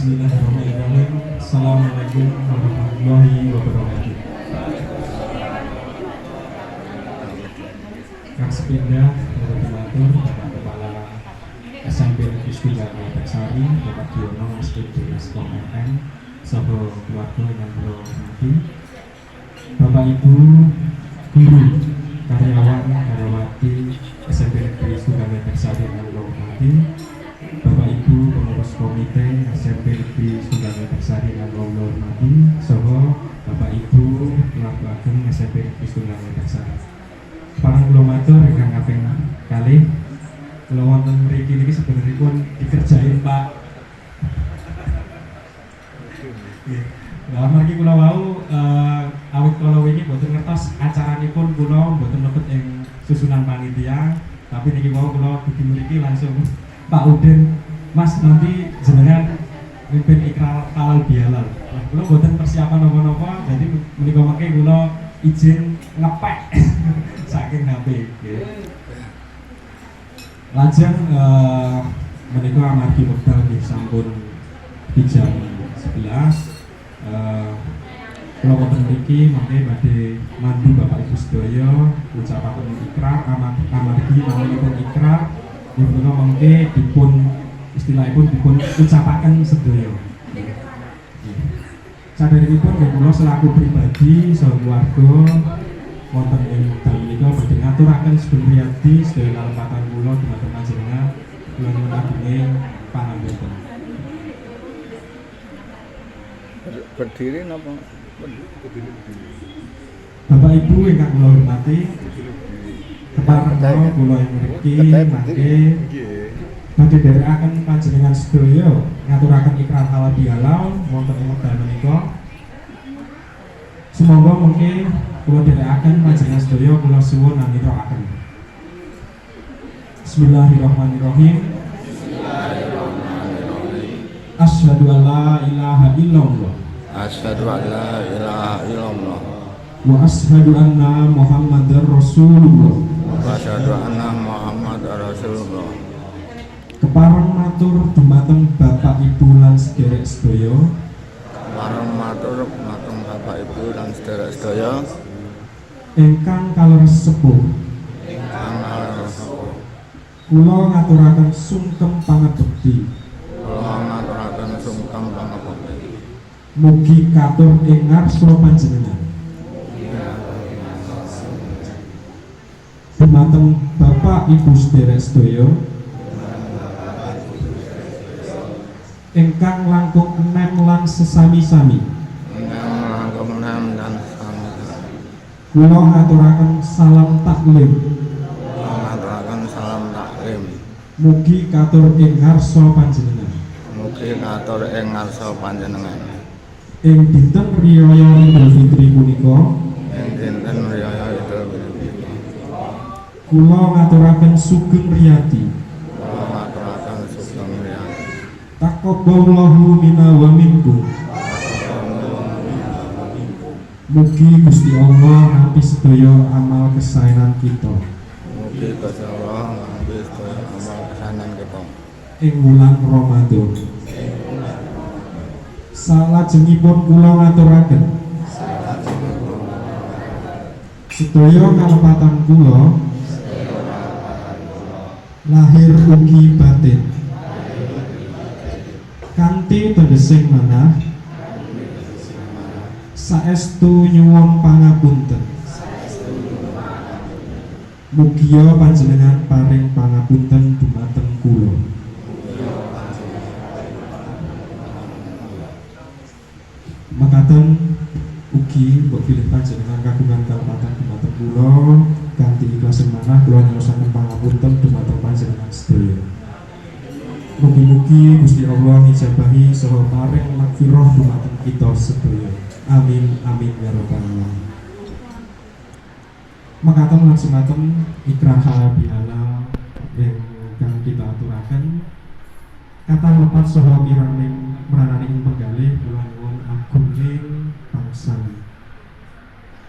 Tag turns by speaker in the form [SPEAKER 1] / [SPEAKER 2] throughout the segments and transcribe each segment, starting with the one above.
[SPEAKER 1] Bismillahirrahmanirrahim. Assalamualaikum warahmatullahi wabarakatuh. Kang Sepindah, Bapak Kepala SMP Negeri Sunggal Teksari, Bapak Diono, SPD Naskom RM, sahabat keluarga yang berhormati, Bapak Ibu guru, karyawan, karyawati SMP Negeri Sunggal Teksari yang berhormati, Bapak Ibu pengurus komite SMP Negeri Sunggal Teksari yang berhormati, sahabat Bapak Ibu keluarga ageng SMP Negeri Sunggal Teksari. Para kilometer ingkang kaping kalih kula wonten mriki niki sebenaripun dikerjain Pak. Nggih. Lah margi kula wau awit kala wingi boten ngertos acaranipun kula boten lebet ing susunan panitia, tapi niki wau kula dugi mriki langsung Pak Udin, Mas nanti jenengan mimpin ikrar halal bihalal. Lah kula boten persiapan napa-napa, jadi menika mangke kula izin ngepek saking HP. Lajeng menika amargi wekdal nggih sampun di jam 11. Kula wonten mriki mangke badhe mandu Bapak Ibu sedaya ucapaken ikrar amargi naminipun ikrar menika mangke dipun istilahipun dipun ucapaken sedaya. Saderengipun kula selaku pribadi saha keluarga wonten ing dal menika badhe ngaturaken Sugeng Riyadi sedaya kalepatan kula dhumateng panjenengan kula nyuwun ageng pangapunten.
[SPEAKER 2] Berdiri napa?
[SPEAKER 1] Bapak Ibu ingkang kula hormati, kepareng kula ing mriki mangke badhe dherekaken panjenengan sedaya ngaturaken ikrar halal bihalal wonten ing wekdal menika. Semoga mungkin kula dherekaken panjenengan sedaya kula suwun amiraaken. Bismillahirrahmanirrahim. Asyhadu an la ilaha illallah.
[SPEAKER 2] Asyhadu an la ilaha illallah.
[SPEAKER 1] Wa asyhadu anna Muhammadar Rasulullah.
[SPEAKER 2] Wa asyhadu anna Muhammadar Rasulullah.
[SPEAKER 1] Kepareng matur dumateng Bapak Ibu lan sederek sedaya.
[SPEAKER 2] Kepareng matur dumateng Bapak Ibu lan sederek sedaya.
[SPEAKER 1] Ingkang kalores sepuh. Kula ngaturaken sungkem pangabekti.
[SPEAKER 2] Kula ngaturaken sungkem pangabekti.
[SPEAKER 1] Mugi katur ing ngarsa panjenengan. Dumateng Bapak Ibu sederek sedaya. Ingkang langkung enem lan sesami-sami.
[SPEAKER 2] Ingkang langkung enem lan sesami-sami.
[SPEAKER 1] Kula ngaturaken salam taklim.
[SPEAKER 2] Kula ngaturaken salam taklim.
[SPEAKER 1] Mugi katur ing ngarsa panjenengan.
[SPEAKER 2] Mugi katur ing ngarsa panjenengan.
[SPEAKER 1] Ing dinten riyaya Idul Fitri punika,
[SPEAKER 2] Ing dinten riyaya Idul Fitri.
[SPEAKER 1] kula ngaturaken Sugeng Riyadi.
[SPEAKER 2] Kula ngaturaken Sugeng Riyadi.
[SPEAKER 1] Taqabbalallahu minna wa minkum. Mugi Gusti Allah nampi sedaya amal kesaenan kita
[SPEAKER 2] Mugi Gusti Allah nampi sedaya amal kesaenan kita
[SPEAKER 1] ing wulan Ramadan. Salajengipun kula ngaturaken sedaya kalepatan kula lahir ugi batin kanthi tendesing manah saestu nyuwun pangapunten. Mugia panjenengan paring pangapunten dumateng kula. Mekaten ugi mbok bilih panjenengan kagungan kalepatan dumateng kula kanthi ikhlas manah kula nyaosaken pangapunten dumateng panjenengan sedaya. Mugi-mugi Gusti Allah ngijabahi saha paring magfirah dumateng kita sedaya. Amin amin ya rabbal alamin. Mekaten langsungaken ikrar halal bihalal ingkang kita aturaken kata lepas saha miraning meranani ing penggalih kula nyuwun agunging pangsani.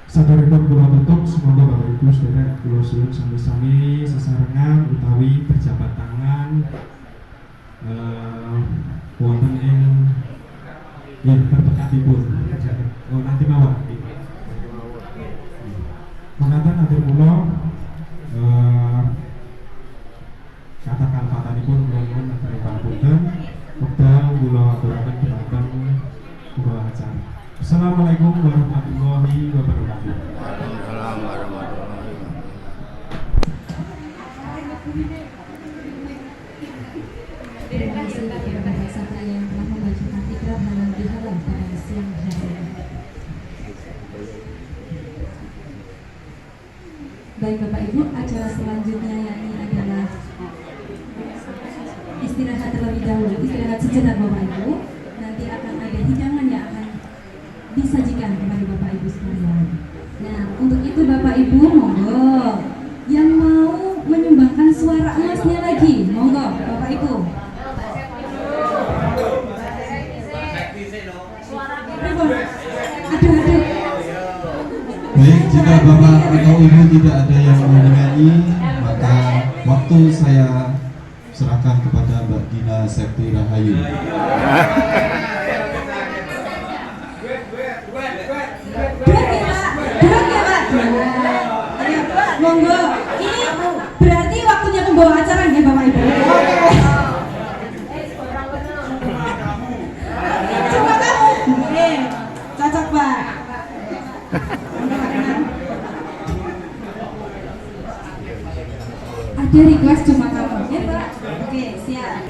[SPEAKER 1] Saderengipun kula tutup, semoga Bapak Ibu sedherek kula suwun sami-sami sesarengan utawi berjabat tangan wonten ing yang terdekat oh nanti mawon mengatakan atur kula katakan patanipun nuwun negari pangapunten wekdal kula aturaken dhumateng kula acara. Assalamualaikum warahmatullahi wabarakatuh.
[SPEAKER 2] Waalaikumsalam warahmatullahi wabarakatuh.
[SPEAKER 3] Terima kasih kepada peserta yang telah membacakan ikrar halal bihalal pada siang hari ini. Baik Bapak Ibu, acara selanjutnya yakni adalah istirahat terlebih dahulu, istirahat sejenak Bapak Ibu. Nanti akan ada hidangan yang akan disajikan kepada Bapak Ibu sekalian. Nah, untuk itu Bapak Ibu monggo yang mau menyumbangkan suara emasnya lagi, monggo Bapak Ibu. Aduh.
[SPEAKER 1] Baik, jika Bapak atau Ibu tidak ada yang mau menyanyi, maka waktu saya serahkan kepada Mbak Dina Septi Rahayu.
[SPEAKER 3] Duduk ya Pak. Ayo, monggo. Ini berarti waktunya pembawa acara ya Bapak Ibu. Coba kamu. Oke, cocok Pak. Ada request cuma kamu, ya Pak. Oke, siap.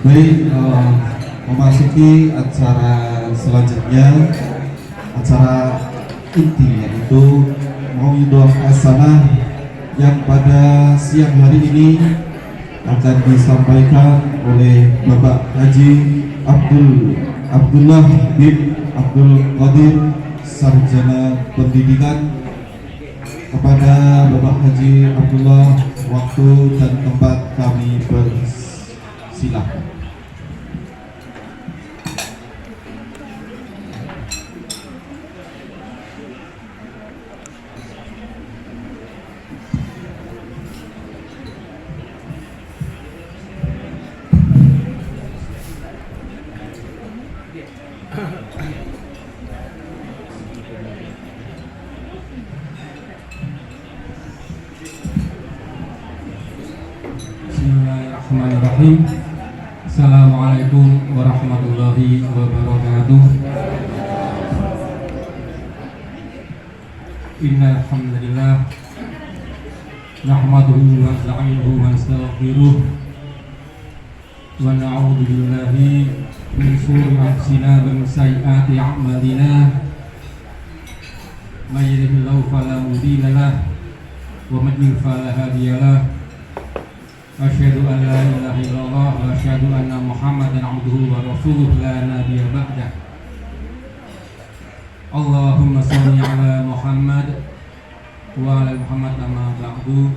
[SPEAKER 1] Baik, memasuki acara selanjutnya, acara inti yaitu Mauidul Hasanah yang pada siang hari ini akan disampaikan oleh Bapak Haji Abdullah bin Abdul Qadir, Sarjana Pendidikan. Kepada Bapak Haji Abdullah, waktu dan tempat kami persilahkan.
[SPEAKER 4] Bismillahirrahmanirrahim. Assalamualaikum warahmatullahi wabarakatuh. Innal hamdalillah nahmaduhu wa nasta'inuhu wa nastaghfiruh wa na'udzu billahi min shururi anfusina wa min sayyiati a'malina. May yahdihillahu fala mudilla lahu wa man yudlil fala hadiya lahu. Asyhadu an la ilaha illallah wa asyhadu anna Muhammadan abduhu wa rasuluhu la nabiyya ba'dah. Allahumma shalli ala Muhammad wa ala Muhammad amma ba'du.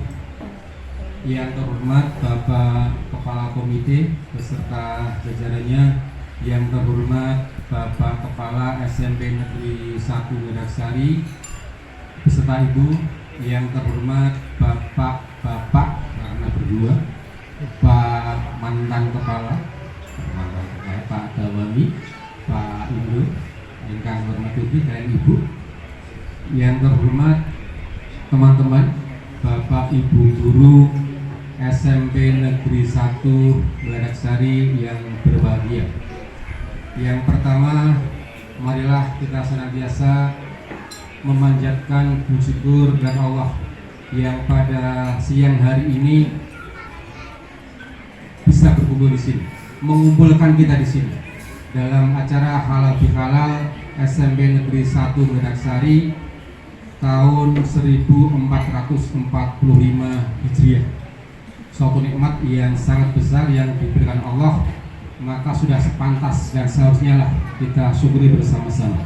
[SPEAKER 4] Yang terhormat Bapak Kepala Komite beserta jajarannya, yang terhormat Bapak Kepala SMP Negeri 1 Medaksari beserta Ibu, yang terhormat Bapak karena berdua, Pak mantan kepala Pak Dawami, Pak Indo, ingkang hormat ugi dan Ibu, yang terhormat teman-teman Bapak Ibu guru SMP Negeri 1 Medaksari yang berbahagia. Yang pertama, marilah kita senantiasa memanjatkan puji syukur dan Allah yang pada siang hari ini bisa berkumpul di sini, mengumpulkan kita di sini dalam acara halal bihalal SMP Negeri 1 Medaksari tahun 1445 Hijriah. Suatu nikmat yang sangat besar yang diberikan Allah, maka sudah sepantas dan seharusnya lah kita syukuri bersama-sama.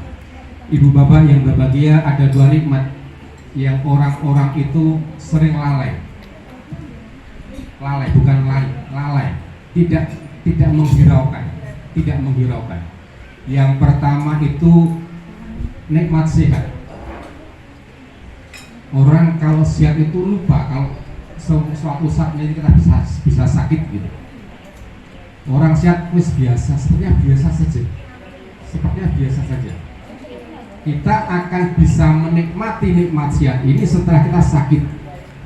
[SPEAKER 4] Ibu bapak yang berbahagia, ada dua nikmat yang orang-orang itu sering lalai, bukan lalai, tidak menghiraukan. Yang pertama itu nikmat sehat. Orang kalau sehat itu lupa kalau suatu saatnya kita bisa sakit gitu. Orang sehat wis biasa, sepertinya biasa saja. Sepertinya biasa saja. Kita akan bisa menikmati nikmat sehat ini setelah kita sakit.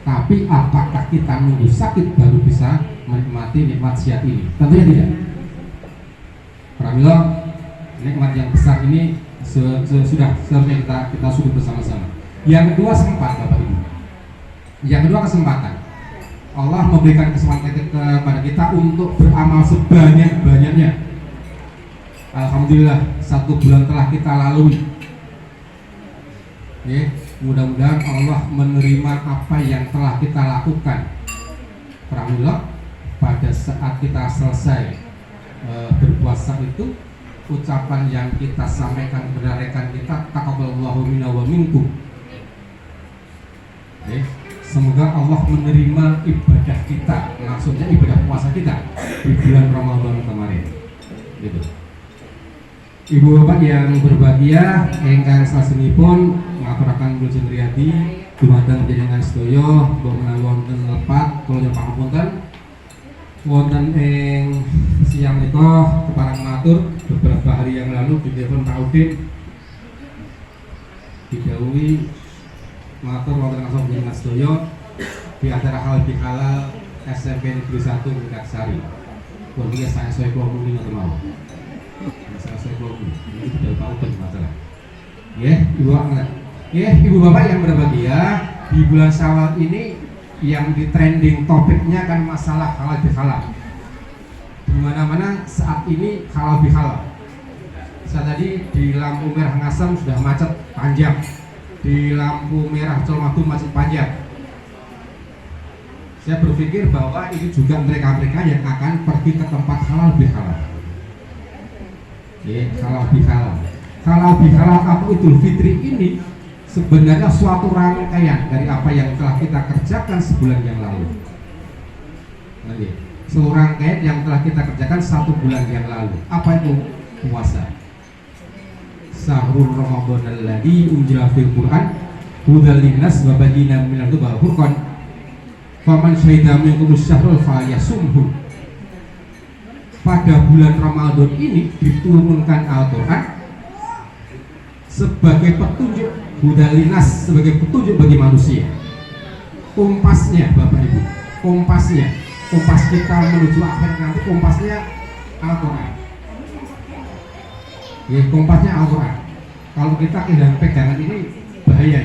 [SPEAKER 4] Tapi apakah kita nunggu sakit baru bisa menikmati nikmat sehat ini? Tentunya tidak. Pramila, nikmat yang besar ini sudah seharusnya kita syukur bersama-sama. Yang kedua sempat, Bapak Ibu. Yang kedua kesempatan. Allah memberikan kesempatan kepada kita untuk beramal sebanyak-banyaknya. Alhamdulillah 1 bulan telah kita lalui. Mudah-mudahan Allah menerima apa yang telah kita lakukan. Alhamdulillah pada saat kita selesai berpuasa itu, ucapan yang kita sampaikan kepada rekan kita, taqabbalallahu minna wa minkum. Semoga Allah menerima ibadah kita, maksudnya ibadah puasa kita di bulan Ramadan kemarin. Gitu. Ibu bapak yang berbahagia, ingkang sasenipun ngaturaken Wilujeng Riyadi dumateng panjenengan sedaya, mbok menawi wonten lepat kula nyuwun pangapunten. Wonten ing siang menika kepareng matur beberapa hari yang lalu di telepon Pak Udin didhawuhi matur wonten langsung panjenengan sedaya di acara halal bihalal SMP Negeri 1 Mekarsari. Pun iki saya kula muni ngoten mawon. Saya kula muni. Ini tidak tahu kan masalah. Ibu bapak yang berbahagia, di bulan Syawal ini yang di trending topiknya kan masalah halal bihalal. Di mana-mana saat ini halal bihalal. Saya tadi di lampu merah Ngasem sudah macet panjang. Di lampu merah Colomadu masih panjang. Saya berpikir bahwa ini juga mereka-mereka yang akan pergi ke tempat halal bihalal. Halal bihalal. Halal bihalal atau Idul Fitri ini sebenarnya suatu rangkaian dari apa yang telah kita kerjakan sebulan yang lalu. Seluruh rangkaian yang telah kita kerjakan 1 bulan yang lalu. Apa itu? Puasa. Syahrul Ramadan alladzi unzila fil Qur'an hudan linnas wa bayyinatin minal huda wal furqan. Faman syahida minkum syahrul falyasumhu. Pada bulan Ramadan ini diturunkan Al-Qur'an sebagai petunjuk hudan linnas, sebagai petunjuk bagi manusia. Kompasnya Bapak Ibu, kompas kita menuju akhir nanti, kompasnya Al-Qur'an. Kompasnya Al-Qur'an. Kalau kita kehilangan pegangan ini bahaya.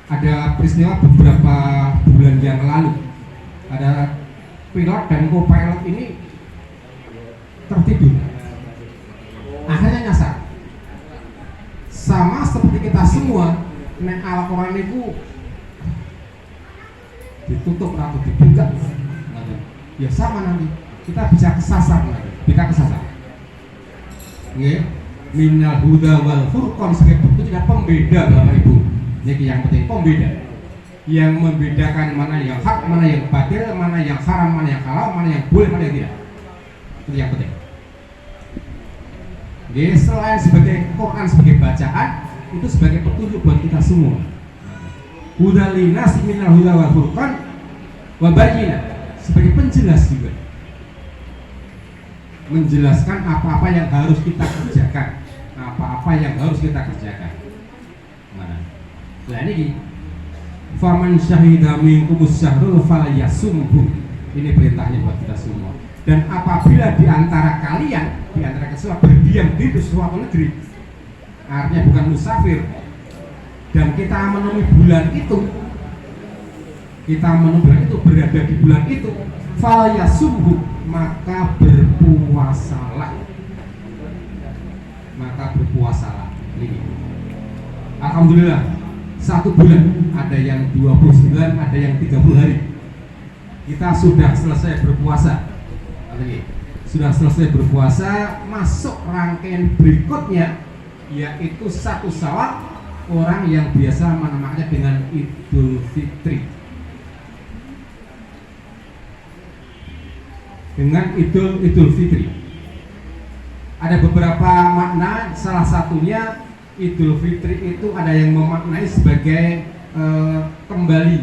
[SPEAKER 4] Ada peristiwa beberapa bulan yang lalu, ada pilot dan co-pilot ini tertidur, akhirnya nyasar. Sama seperti kita semua, nek Al-Qur'an itu ditutup atau dibuka, ya sama nanti kita bisa kesasar, minal huda wal furqan sebagai petunjuk pembeda Bapak Ibu. Ini yang penting, pembeda yang membedakan mana yang hak, mana yang batil, mana yang haram, mana yang halal, mana yang boleh, mana yang tidak. Itu yang penting. Selain sebagai Quran, sebagai bacaan, itu sebagai petunjuk buat kita semua. Huda linas minal huda wal furqan wa bayyinah, sebagai penjelas juga, menjelaskan apa-apa yang harus kita kerjakan, apa-apa yang harus kita kerjakan. Nah ini faman syahida minkumus syahrul falyasumhu. Ini perintahnya buat kita semua. Dan apabila di antara kalian, di antara kita berdiam di suatu negeri, artinya bukan musafir, dan kita menemui bulan itu, berada di bulan itu, falyasumhu, maka berpuasalah. Ini alhamdulillah 1 bulan, ada yang 29, ada yang 30 hari kita sudah selesai berpuasa. Masuk rangkaian berikutnya, yaitu 1 Syawal, orang yang biasa menamakannya dengan Idul Fitri. Idul Fitri ada beberapa makna, salah satunya Idul Fitri itu ada yang memaknai sebagai kembali,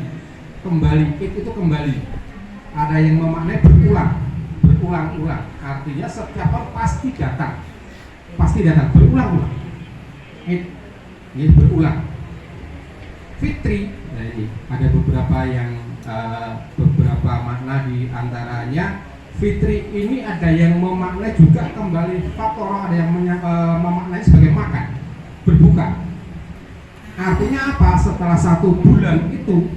[SPEAKER 4] itu kembali. Ada yang memaknai berpulang. berulang-ulang. Artinya setiap tahun pasti datang berulang-ulang. Ini berulang. Fitri, nah ini ada beberapa makna di antaranya. Fitri ini ada yang memaknai juga kembali faktor, ada yang memaknai sebagai makan, berbuka. Artinya apa? Setelah 1 bulan itu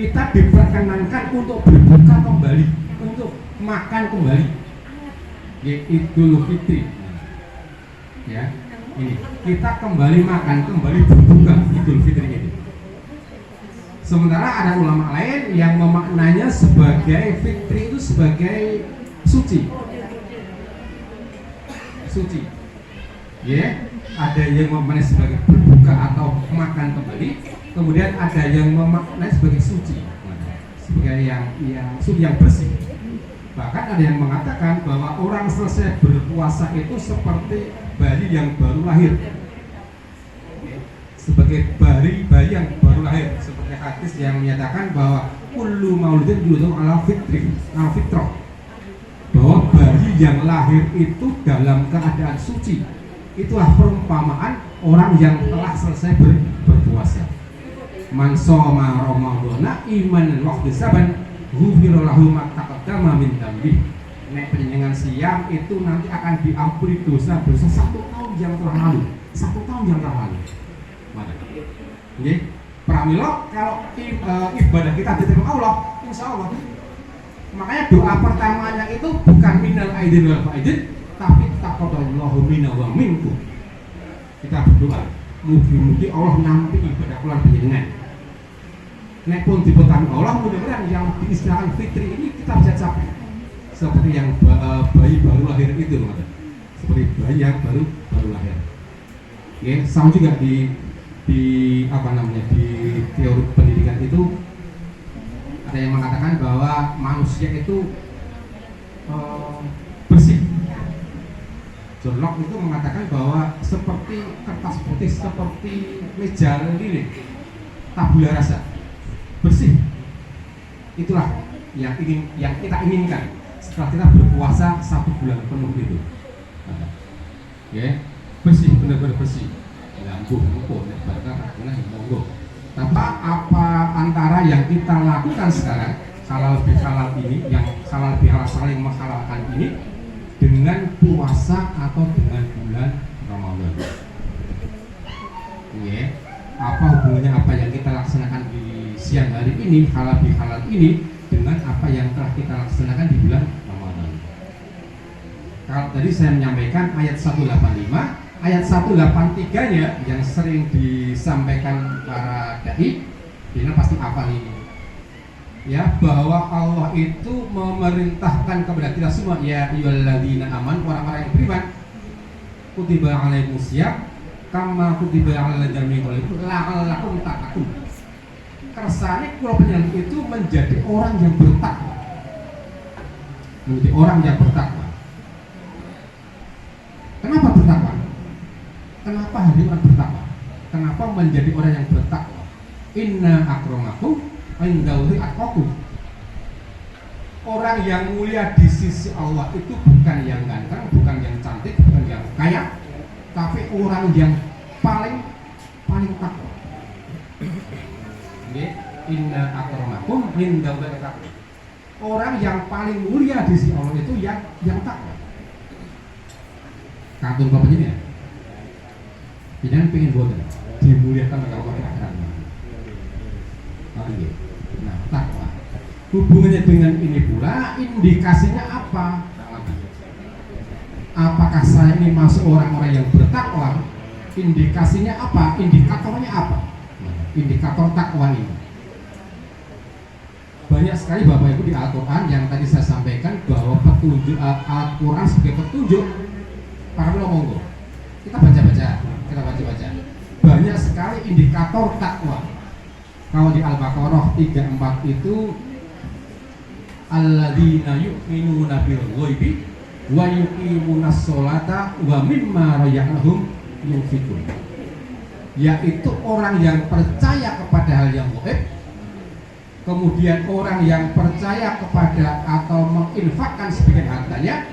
[SPEAKER 4] kita diperkenankan untuk berbuka kembali, untuk makan kembali, yaitu Idul Fitri. Ya, ini kita kembali makan, kembali berbuka Idul Fitri ini. Sementara ada ulama lain yang memaknanya sebagai fitri itu sebagai suci. Ya, ada yang memaknai sebagai berbuka atau makan kembali, kemudian ada yang memaknai sebagai suci, sebagai yang suci, yang bersih. Bahkan ada yang mengatakan bahwa orang selesai berpuasa itu seperti bayi yang baru lahir, sebagai bayi yang baru lahir, seperti hadis yang menyatakan bahwa kullu mauludin yuladu ala fitrah, bahwa bayi yang lahir itu dalam keadaan suci. Itulah perumpamaan orang yang telah selesai berpuasa. Man shoma ramadhana imanan wa ihtisaban ghufira lahu ma taqaddama min dhanbi. Nek panjenengan siam itu nanti akan diampuni dosa 1 tahun yang telah lalu. 1 tahun yang telah lalu. Nggih, pramila kalau ibadah kita diterima Allah, insya Allah. Makanya doa pertamanya itu bukan minal aidin wal faidin, tapi taqabbalallahu minna wa minkum. Kita berdoa, mugi-mugi Allah nampi ibadah kula panjenengan. Nek pun dipetani Allah, mudah-mudahan yang diistilahkan fitri ini kita bisa capai. Seperti yang bayi baru lahir itu, seperti bayi yang baru lahir. Ya, sama juga di teori pendidikan itu ada yang mengatakan bahwa manusia itu bersih. John Locke itu mengatakan bahwa seperti kertas putih, seperti meja lilin, tabula rasa, bersih. Itulah yang kita inginkan setelah kita berpuasa 1 bulan penuh itu. Ya, bersih, benar-benar bersih. Apa antara yang kita lakukan sekarang, halal ini, yang halal saling menghalalkan ini, dengan puasa atau dengan bulan Ramadan? Ya, apa hubungannya apa yang kita laksanakan di siang hari ini, halal ini, dengan apa yang telah kita laksanakan di bulan Ramadan? Kalau tadi saya menyampaikan ayat 185. Ayat 183-nya yang sering disampaikan para dai, ini pasti hafal ini. Ya, bahwa Allah itu memerintahkan kepada kita semua, ya ayyuhalladzina amanu, orang-orang yang beriman, kutiba alaikumusiyam kama kutiba alal ladzina min qablikum la'allakum tattaqun. Kersane kula panjenengan itu menjadi orang yang bertakwa. Menjadi orang yang bertakwa. Kenapa bertakwa? Kenapa hadirin bertakwa? Kenapa menjadi orang yang bertakwa? Inna akramakum indallahi atqakum. Orang yang mulia di sisi Allah itu bukan yang ganteng, bukan yang cantik, bukan yang kaya, tapi orang yang paling takwa. Inna akramakum indallahi atqakum. Orang yang paling mulia di sisi Allah itu yang takwa. Kantun bapak ini ya. Jangan pengen bodoh, dimuliakan oleh Allah akhirat. Nah, takwa. Hubungannya dengan ini pula, indikasinya apa? Apakah saya ini masuk orang-orang yang bertakwa? Indikasinya apa? Indikatornya apa? Indikator takwa ini. Banyak sekali Bapak Ibu di Al-Quran yang tadi saya sampaikan bahwa petunjuk Al-Quran sebagai petunjuk. Para monggo, kita baca-baca. Banyak sekali indikator takwa. Kalau di Al-Baqarah 34 itu alladzina yu'minuna bil ghaibi wa yuqimunas sholata wa mimma razaqnahum yunfiqun. Yaitu orang yang percaya kepada hal yang gaib kemudian orang yang percaya kepada atau menginfakkan sebagian hartanya,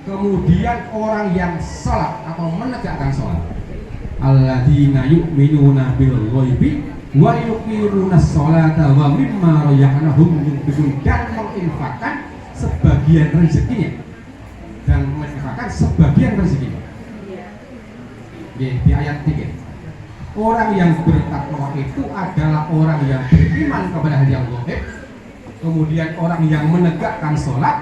[SPEAKER 4] kemudian orang yang sholat atau menegakkan sholat. Alladzina yu'minuna bil ghaibi wa yuqimuna sholata wa mimma razaqnahum yunfiqun, dan menginfakkan sebagian rezekinya, di ayat 3. Orang yang bertakwa itu adalah orang yang beriman kepada hal yang gaib, kemudian orang yang menegakkan sholat,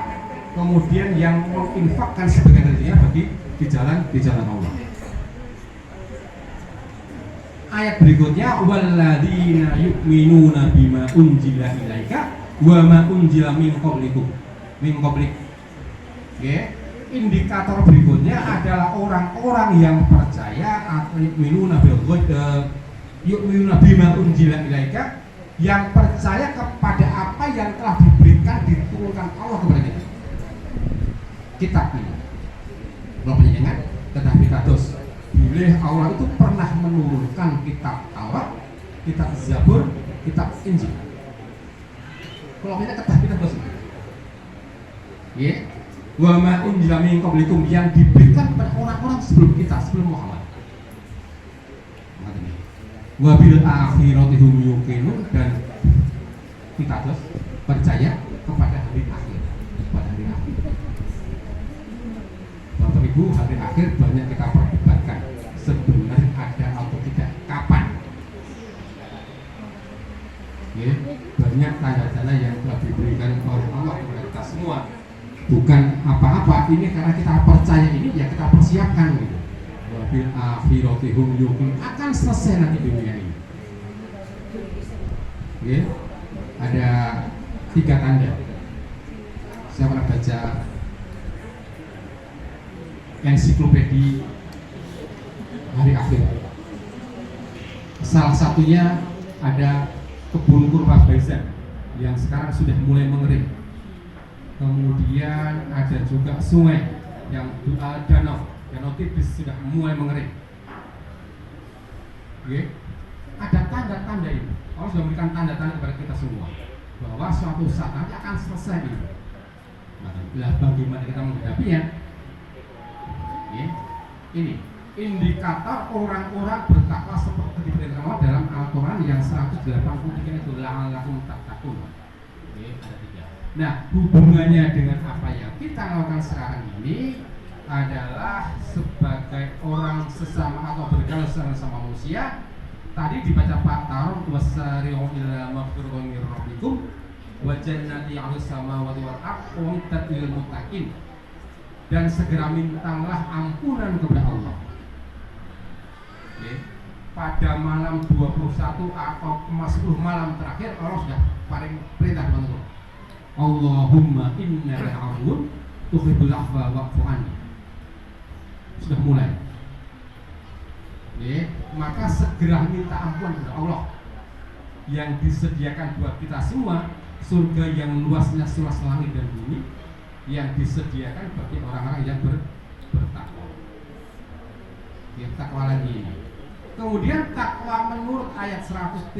[SPEAKER 4] kemudian yang menginfakkan sebagian rezekinya bagi di jalan Allah. Ayat berikutnya, walladzina yu'minuna bima unzila ilaika wa ma unzila min qablik. Indikator berikutnya adalah orang-orang yang percaya atau yu'minuna bima unzila ilaika, yang percaya kepada apa yang telah diturunkan Allah kepada kita. Kitab ini Bapak ingat, tetapi kados bila Allah itu pernah menurunkan kitab Taurat, kitab Zabur, kitab Injil. Kalau kita kitab terus, ya, wa ma unzila min qablikum, yang diberikan kepada orang-orang sebelum kita, sebelum Muhammad. Wa bil akhirati hum yuqinun, dan kita terus percaya kepada hari akhir, pada hari akhir. Bapak Ibu, hari akhir banyak kita perdebatkan, sebenarnya ada atau tidak, kapan. Ya, banyak tanda-tanda yang telah diberikan oleh Allah kepada kita semua. Bukan apa-apa, ini karena kita percaya ini, ya kita persiapkan gitu. Wabil akhirati hum yuqinun, akan selesai nanti dunia ini. Ya, ada 3 tanda. Saya pernah baca ensiklopedia hari akhir. Salah satunya ada kebun kurma Baizan yang sekarang sudah mulai mengering. Kemudian ada juga sungai yang danau Tigris sudah mulai mengering. Okay. Ada tanda-tanda ini. Allah sudah memberikan tanda-tanda kepada kita semua bahwa suatu saat nanti akan selesai ini. Nah, bagaimana kita menghadapinya? Okay. Ini indikator orang-orang bertakwa seperti diperintahkan Allah dalam Al-Quran yang 183 itu, la'allakum tattaqun. Okay, ada 3. Nah, hubungannya dengan apa yang kita lakukan sekarang ini adalah sebagai orang sesama atau bergaul sama manusia. Tadi dibaca Pak Tarum, wasari'u ila maghfiratin min rabbikum wa jannati 'alas samawati wal ardh u'iddat lil muttaqin, dan segera mintalah ampunan kepada Allah. Okay. Pada malam 21 atau 10 malam terakhir Allah sudah paling perintah teman-teman, Allahumma innaka 'afuwwun tuhibbul 'afwa wa'fu anni. Sudah mulai. Ya, maka segera minta ampun kepada Allah yang disediakan buat kita semua, surga yang luasnya seluas langit dan bumi, yang disediakan bagi orang-orang yang bertakwa. Ya, takwa lagi ini. Kemudian takwa menurut ayat 135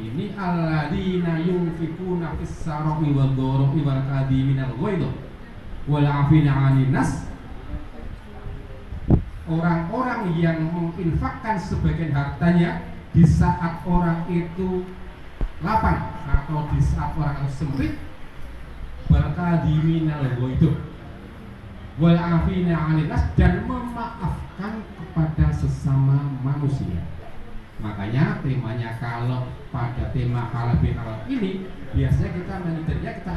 [SPEAKER 4] ini, alladzina yunfiquna fis-sarra'i wad-dharra'i wal kadhiminal ghaidha wal 'afina 'anil nas. Orang-orang yang menginfakkan sebagian hartanya di saat orang itu lapang atau di saat orang itu sempit, wal kadhiminal ghaidha wal 'afina 'anil nas, dan memaafkan kepada sesama manusia. Makanya temanya kalau pada tema halal bihalal ini biasanya kita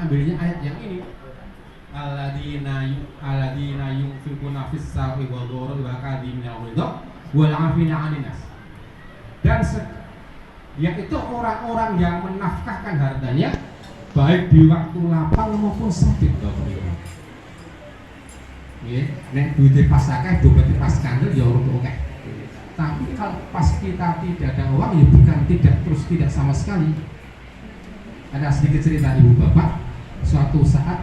[SPEAKER 4] ambilnya ayat yang ini, alladzina yunfiquna fis-sarri wal dharri wal kadhiminal ghaidha wal 'afina 'anil nas. Dan yaitu orang-orang yang menafkahkan hartanya baik di waktu lapang maupun sempit. Nek duitnya pas akeh, dompetnya pas kandel ya urut oke. Tapi kalau pas kita tidak ada uang, ya bukan tidak sama sekali. Ada sedikit cerita ibu bapak. Suatu saat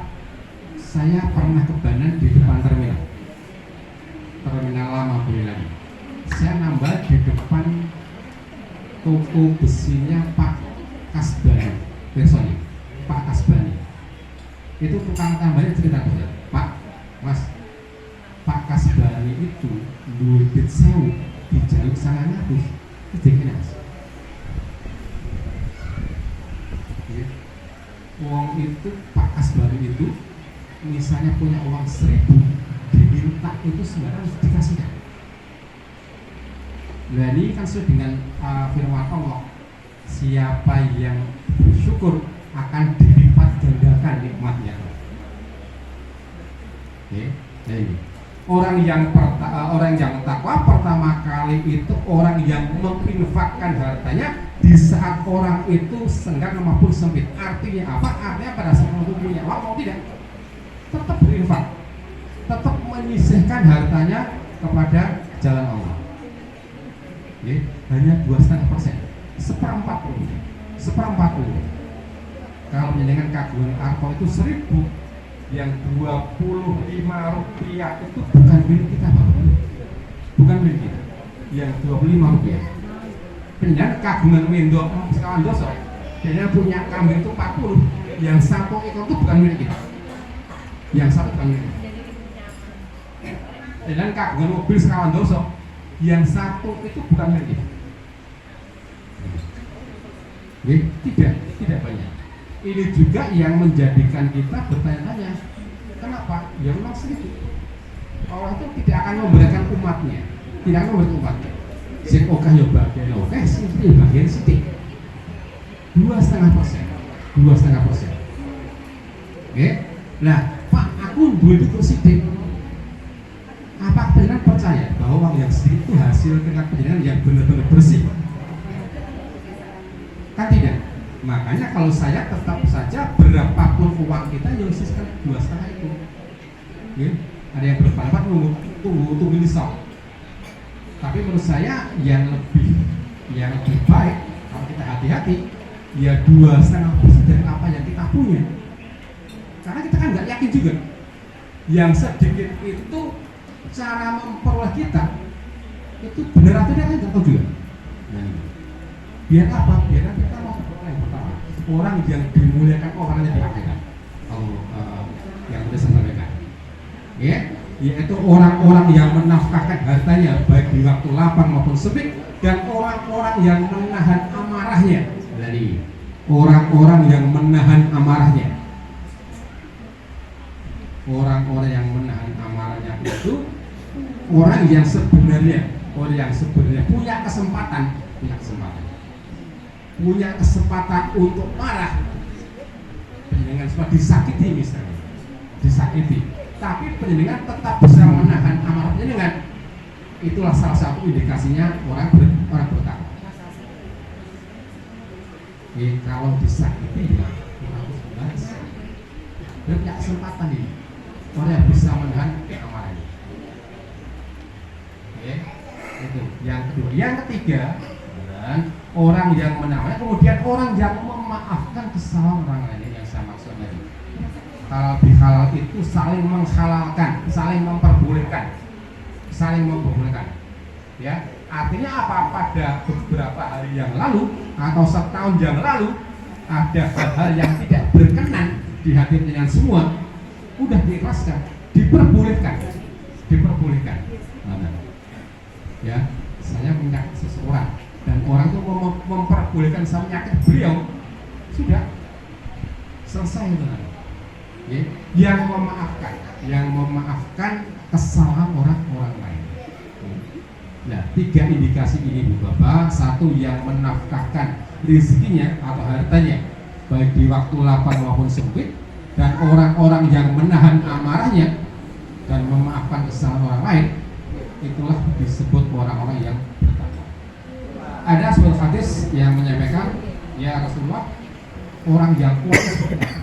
[SPEAKER 4] saya pernah ke Banan di depan terminal lama lagi. Saya nambah di depan toko besinya Pak Kasbani, Personi, Pak Kasbani. Itu tukang tambahnya cerita saja, Pak, Mas, Pak Kasbani itu duit sewu dijaluk sangat ngatus, itu Mas. Uang itu Pak Kasbani itu misalnya punya uang 1.000 diminta itu sembarang harus dikasihkan. Nah ini kan sesuai dengan firman Allah, siapa yang bersyukur akan dilipat gandakan nikmatnya. Oke, nah ini orang yang takwa pertama kali itu orang yang menginfakkan hartanya di saat orang itu senggang maupun sempit. Artinya apa? Artinya pada saat orang punya uang mau tidak, tetap berinfak, tetap menyisihkan hartanya kepada jalan Allah. Oke, hanya 2,5%, seperempat puluh. Kalau menyenangkan kagungan arko itu 1.000, yang 25 rupiah itu bukan milik kita, Bapak. Bukan milik kita. Yang 25 rupiah. Penyan kagungan wendo sekawan doso. Dia punya kambing itu 40. Yang satu ekor itu bukan milik kita. Yang satu bukan milik kita. Dan kagungan mobil sekawan doso. Yang satu itu bukan milik kita. Tidak banyak. Ini juga yang menjadikan kita bertanya-tanya, kenapa? Ya memang sedikit. Allah itu tidak akan memberikan umatnya, tidak akan memberikan umatnya. Sing okah ya bagian okah, sing bagian sedikit. 2,5%. Oke? Nah, Pak, aku duit itu sedikit. Apa benar percaya bahwa uang yang sedikit itu hasil kerja penjenengan yang benar-benar bersih? Kan tidak. Makanya kalau saya tetap saja berapapun uang kita yang sisihkan 2,5 itu. Ya, ada yang berpendapat tunggu nisab. Tapi menurut saya yang lebih baik kalau kita hati-hati ya 2,5% dari apa yang kita punya. Karena kita kan nggak yakin juga. Yang sedikit itu cara memperoleh kita itu benar atau tidak kan nggak tahu juga. Nah, biar apa? Biar kita mau yang pertama, orang yang dimuliakan orangnya di akhirat. Yang sudah saya sampaikan, ya, yaitu orang-orang yang menafkahkan hartanya baik di waktu lapang maupun sempit, dan orang-orang yang menahan amarahnya. Jadi orang-orang yang menahan amarahnya, orang-orang yang menahan amarahnya itu orang yang sebenarnya punya kesempatan untuk marah, dengan sebab disakiti misalnya, tapi penjenengan tetap bisa menahan amarah penjenengan. Itulah salah satu indikasinya orang bertakwa. Kalau disakiti ya orang harus balas. Dia punya kesempatan ini, orang yang bisa menahan amarahnya. Itu yang kedua. Yang ketiga, orang yang menahan, kemudian orang yang memaafkan kesalahan orang lain yang saya maksud tadi. Halal bihalal itu saling menghalalkan, saling memperbolehkan. Ya, artinya apa? Pada beberapa hari yang lalu atau setahun yang lalu ada hal-hal yang tidak berkenan di hati dengan semua, udah diikhlaskan, diperbolehkan. Mana? Ya, saya menyakiti seseorang dan orang itu memperbolehkan saya menyakiti beliau, sudah selesai dengan yang memaafkan kesalahan orang lain. Nah, 3 indikasi ini Bu Bapak. Satu, yang menafkahkan rezekinya atau hartanya baik di waktu lapang maupun sempit, dan orang-orang yang menahan amarahnya dan memaafkan kesalahan orang lain, itulah disebut orang-orang yang bertakwa. Ada sebuah hadis yang menyampaikan, ya Rasulullah, orang yang kuat seperti apa?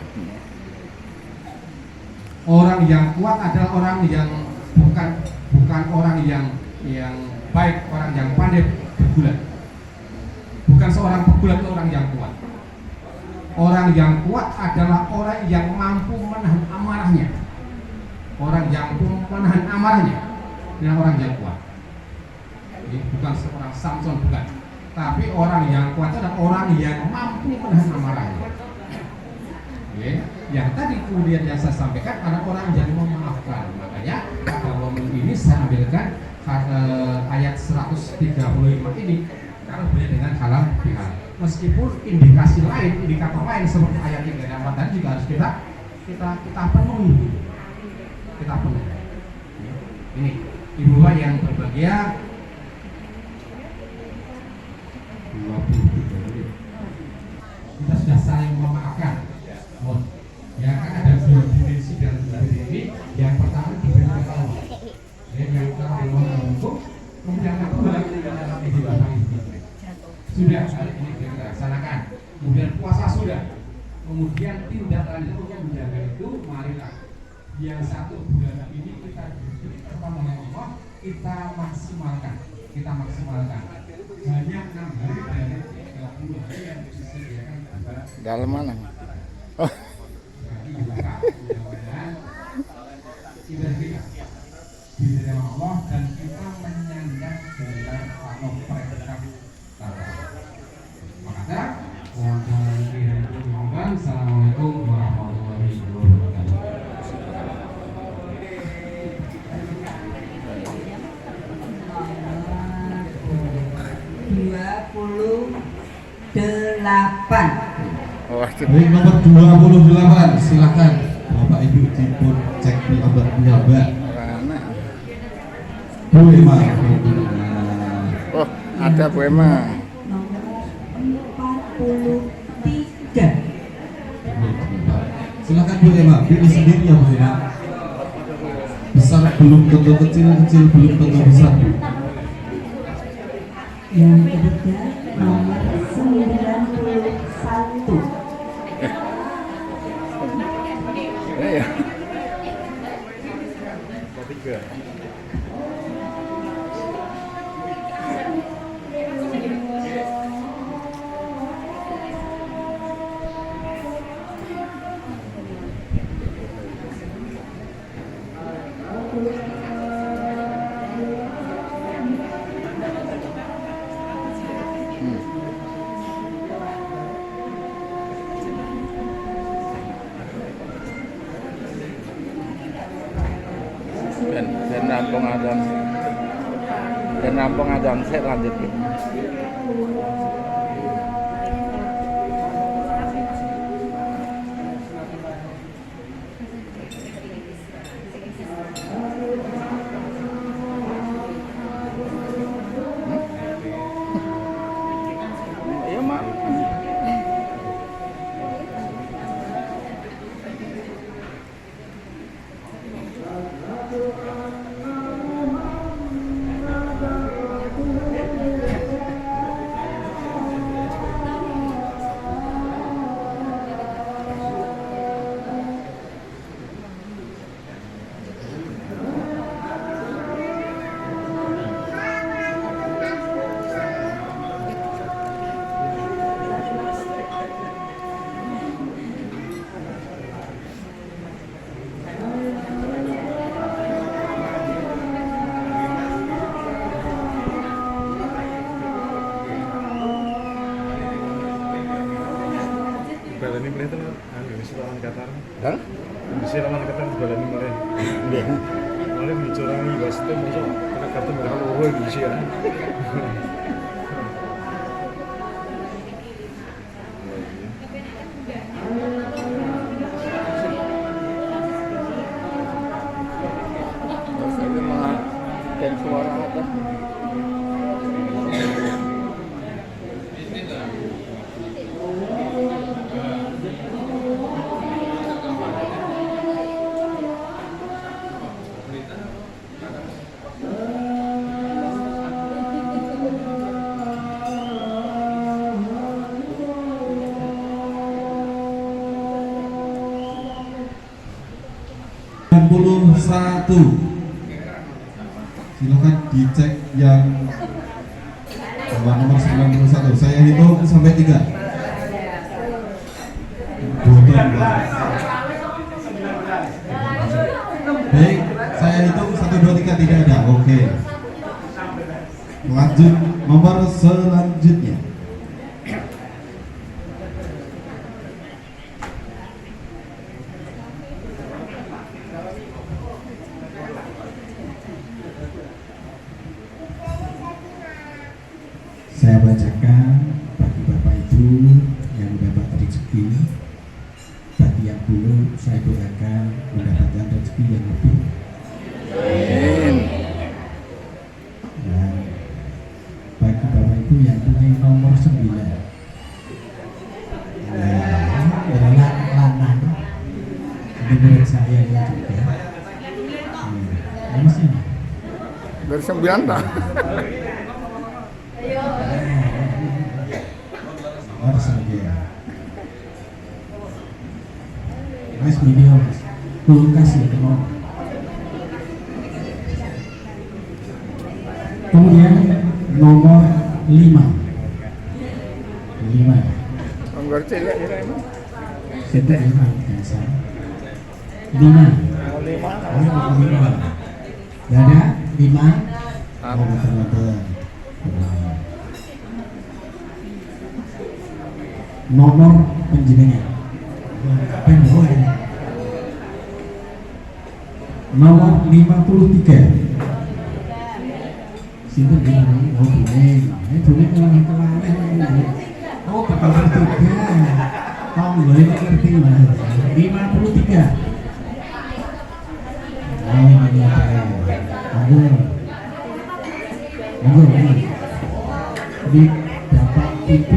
[SPEAKER 4] Orang yang kuat adalah orang yang bukan orang yang baik, orang yang pandai bergulat. Bukan seorang pegulat, orang yang kuat. Orang yang kuat adalah orang yang mampu menahan amarahnya. Orang yang mampu menahan amarahnya, ini orang yang kuat. Ini bukan seorang Samson, bukan. tapi orang yang kuat adalah orang yang mampu menahan amarahnya. Oke, yang tadi kemudian yang saya sampaikan adalah orang yang memaafkan. Makanya pada momen ini saya ambilkan ayat 135 ini kalau boleh dengan halal bihalal. Meskipun indikasi lain, indikator lain seperti ayat 3 dan 4 tadi juga harus kita penuhi. Kita penuhi. Ini ibu bapak yang berbahagia, 23 menit. Kita sudah saling memaafkan. Ya kan ada dua dimensi dalam diri ini. Yang pertama dimensi Allah. Yang kedua hukum. Kemudian yang kedua dalam kehidupan ini. Sudah hari ini kita laksanakan. Kemudian puasa sudah. Kemudian tindak lanjutnya menjaga itu, marilah yang 1 bulan ini kita diberi pertolongan Allah, kita maksimalkan. Hanya 6 hari dari 30 hari yang disediakan kepada
[SPEAKER 2] Dalam mana? Oh.
[SPEAKER 4] Diterima Allah dan kita menyandang gelar Allah perintah. Maka Assalamualaikum warahmatullahi wabarakatuh.
[SPEAKER 1] Baik, nomor 28, silakan Bapak Ibu dipun cek di abad penyabak. Bu Emma.
[SPEAKER 2] Oh, ada Bu Emma.
[SPEAKER 3] Nomor 43.
[SPEAKER 1] Silakan Bu Emma, pilih sendiri ya Bu Emma. Besar belum tentu kecil, kecil belum tentu besar.
[SPEAKER 3] Yang ketiga nomor 91.
[SPEAKER 2] Ya. Dan nampung adam saya lanjut. Iya mak.
[SPEAKER 5] Balani mulai itu bisa lawan Qatar.
[SPEAKER 2] Hah?
[SPEAKER 5] Bisa lawan Qatar balani mulai.
[SPEAKER 2] Iya.
[SPEAKER 5] Mulai mencurangi wasit masuk karena kartu merah logo Indonesia.
[SPEAKER 2] Terus ini malah dan suara apa?
[SPEAKER 1] Silakan dicek yang nomor 91. Saya hitung sampai 3. Baik, saya hitung 1, 2, 3 tidak ada. Oke.
[SPEAKER 6] Lanjut nomor selanjutnya. Saya bacakan bagi Bapak Ibu yang mendapat rezeki, bagi yang belum saya doakan mendapatkan rezeki yang lebih. Dan bagi Bapak Ibu yang punya nomor 9, adalah lanang menurut saya ya juga. Masih
[SPEAKER 2] Dari 9 tak?
[SPEAKER 6] nomor saja. Mas video mas, kulkas ya teman. Kemudian nomor 5.
[SPEAKER 2] Ngerti ya emang?
[SPEAKER 6] Sudah 5 biasa. 5.
[SPEAKER 2] Mau 5
[SPEAKER 6] Gak ada 5. Oh betul-betul. Nomor penjenengan. Nomor 53. Situ dia oh kuning. Kuning kelamin. Oh bakal 53. Tahu boleh ngerti mas. 53. Oh ini apa? Monggo. Di dapat TV.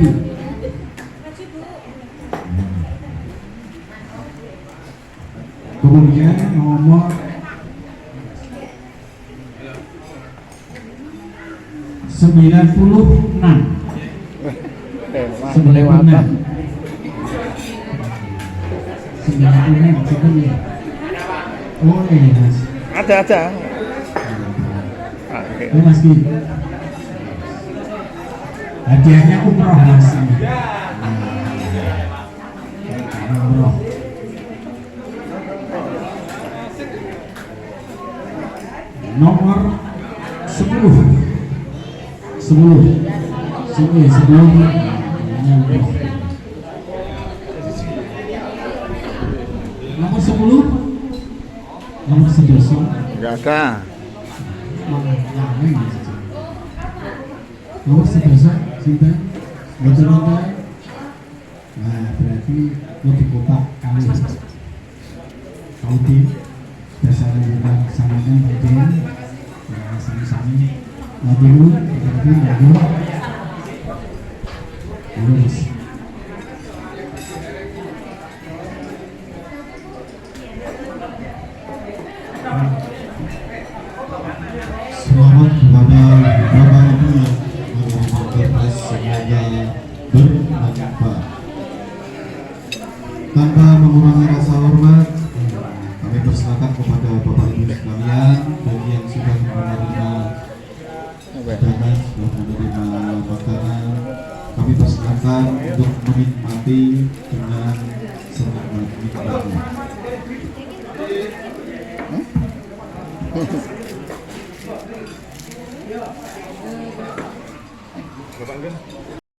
[SPEAKER 6] Kemudian nomor 96. 96. 96 sebenarnya. Oh ini mas.
[SPEAKER 2] Ada. Oke.
[SPEAKER 6] Ini mas Ki. Hadiahnya umroh mas. Umroh. Nomor 10. 10. Nomor 10. Nomor 11.
[SPEAKER 2] Enggak ada.
[SPEAKER 6] Nomor 11 cinta betul-betul. Nah berarti lebih kotak kali Audi dasar bukan samakan bagian ya sami-sami dulu berarti lurus. Selamat kepada Bapak Ibu yang menerima kertas semoga bermanfaat. Tanpa mengurangi rasa hormat, kami persilakan kepada Bapak Ibu sekalian bagi yang sudah menerima undangan, sudah menerima makanan, kami persilakan untuk menikmati dengan senikmat-nikmatnya.
[SPEAKER 5] Bapak kan?